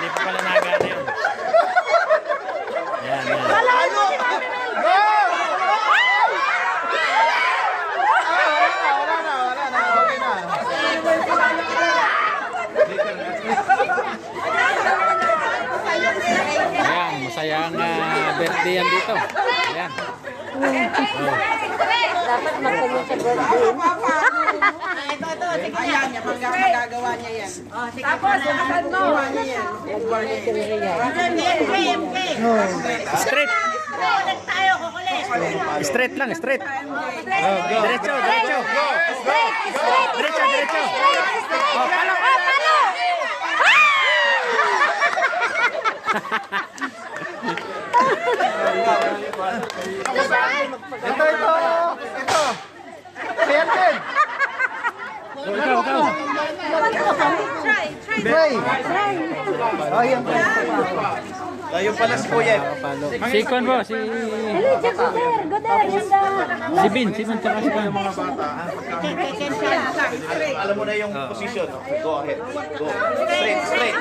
Hindi pa pala nagana yun. Yan, yan. Ayan, masayang birthday yan dito. Ayan. Dapat magkanya sa birthday. Ayan, magagawa niya yan. Tapos, asan mo? Straight. Straight lang, straight. Diretso, diretso. Diretso, diretso. Oh, palo. Ito. Ayan din. Ikaw. Try. Ayan. Tayo pala si Kuya. Si Kon po, si... Goder, yan daw. Si Bin tsaka si Kon. Alam mo na yung position. Go ahead. Go. Straight.